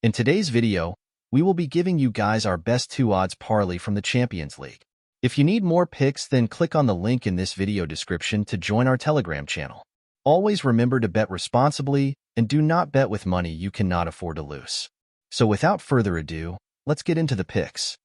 In today's video, we will be giving you guys our best 2 odds parlay from the Champions League. If you need more picks, then click on the link in this video description to join our Telegram channel. Always remember to bet responsibly and do not bet with money you cannot afford to lose. So without further ado, let's get into the picks.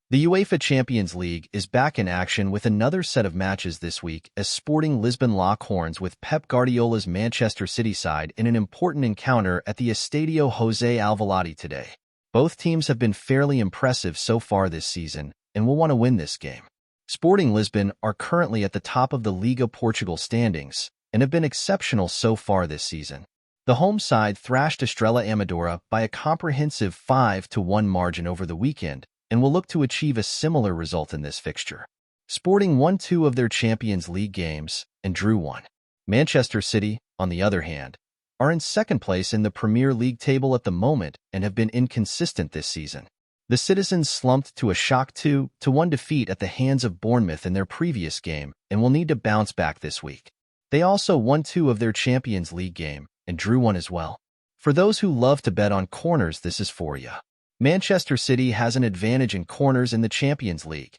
The UEFA Champions League is back in action with another set of matches this week as Sporting Lisbon lock horns with Pep Guardiola's Manchester City side in an important encounter at the Estadio José Alvalade today. Both teams have been fairly impressive so far this season and will want to win this game. Sporting Lisbon are currently at the top of the Liga Portugal standings and have been exceptional so far this season. The home side thrashed Estrela Amadora by a comprehensive 5-1 margin over the weekend, and will look to achieve a similar result in this fixture. Sporting won 2 of their Champions League games and drew 1. Manchester City, on the other hand, are in second place in the Premier League table at the moment and have been inconsistent this season. The Citizens slumped to a shock 2-1 defeat at the hands of Bournemouth in their previous game and will need to bounce back this week. They also won 2 of their Champions League game and drew 1 as well. For those who love to bet on corners, this is for you. Manchester City has an advantage in corners in the Champions League,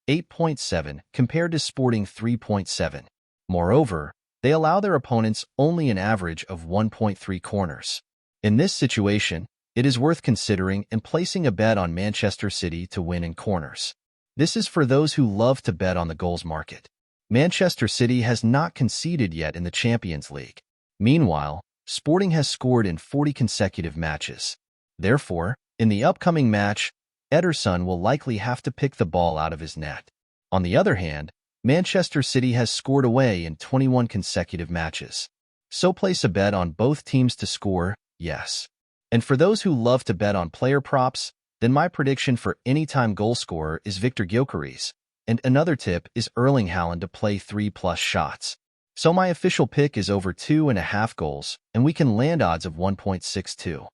8.7 compared to Sporting 3.7. Moreover, they allow their opponents only an average of 1.3 corners. In this situation, it is worth considering and placing a bet on Manchester City to win in corners. This is for those who love to bet on the goals market. Manchester City has not conceded yet in the Champions League. Meanwhile, Sporting has scored in 40 consecutive matches. Therefore, in the upcoming match, Ederson will likely have to pick the ball out of his net. On the other hand, Manchester City has scored away in 21 consecutive matches. So place a bet on both teams to score, yes. And for those who love to bet on player props, then my prediction for anytime goal scorer is Victor Gyökeres, and another tip is Erling Haaland to play 3+ shots. So my official pick is over 2.5 goals, and we can land odds of 1.62.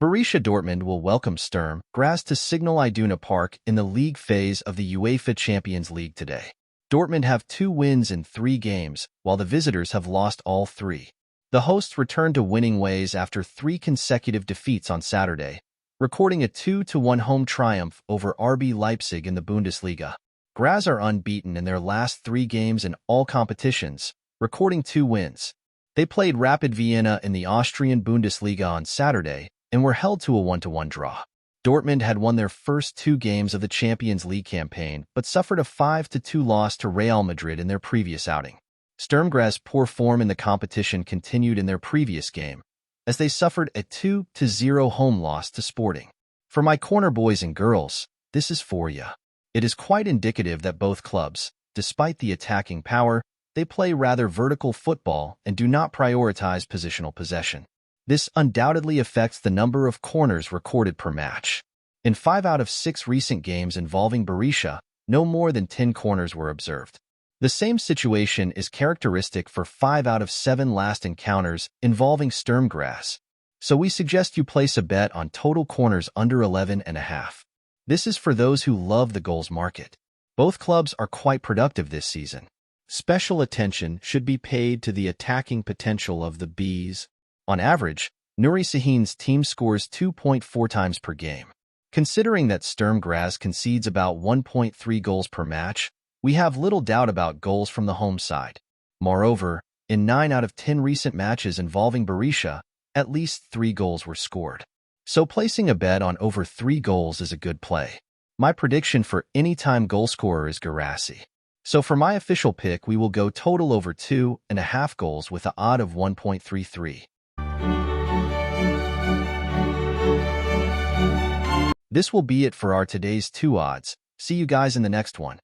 Borussia Dortmund will welcome Sturm, Graz to Signal Iduna Park in the league phase of the UEFA Champions League today. Dortmund have 2 wins in 3 games, while the visitors have lost all 3. The hosts returned to winning ways after 3 consecutive defeats on Saturday, recording a 2-1 home triumph over RB Leipzig in the Bundesliga. Graz are unbeaten in their last 3 games in all competitions, recording 2 wins. They played Rapid Vienna in the Austrian Bundesliga on Saturday, and were held to a 1-1 draw. Dortmund had won their first 2 games of the Champions League campaign, but suffered a 5-2 loss to Real Madrid in their previous outing. Sturm Graz's poor form in the competition continued in their previous game, as they suffered a 2-0 home loss to Sporting. For my corner boys and girls, this is for you. It is quite indicative that both clubs, despite the attacking power, they play rather vertical football and do not prioritize positional possession. This undoubtedly affects the number of corners recorded per match. In 5 out of 6 recent games involving Borussia, no more than 10 corners were observed. The same situation is characteristic for 5 out of 7 last encounters involving Sturm Graz. So we suggest you place a bet on total corners under 11.5. This is for those who love the goals market. Both clubs are quite productive this season. Special attention should be paid to the attacking potential of the Bees. On average, Nuri Sahin's team scores 2.4 times per game. Considering that Sturm Graz concedes about 1.3 goals per match, we have little doubt about goals from the home side. Moreover, in 9 out of 10 recent matches involving Borussia, at least 3 goals were scored. So placing a bet on over 3 goals is a good play. My prediction for anytime goal scorer is Guirassy. So for my official pick, we will go total over 2.5 goals with an odd of 1.33. This will be it for our today's 2 odds. See you guys in the next one.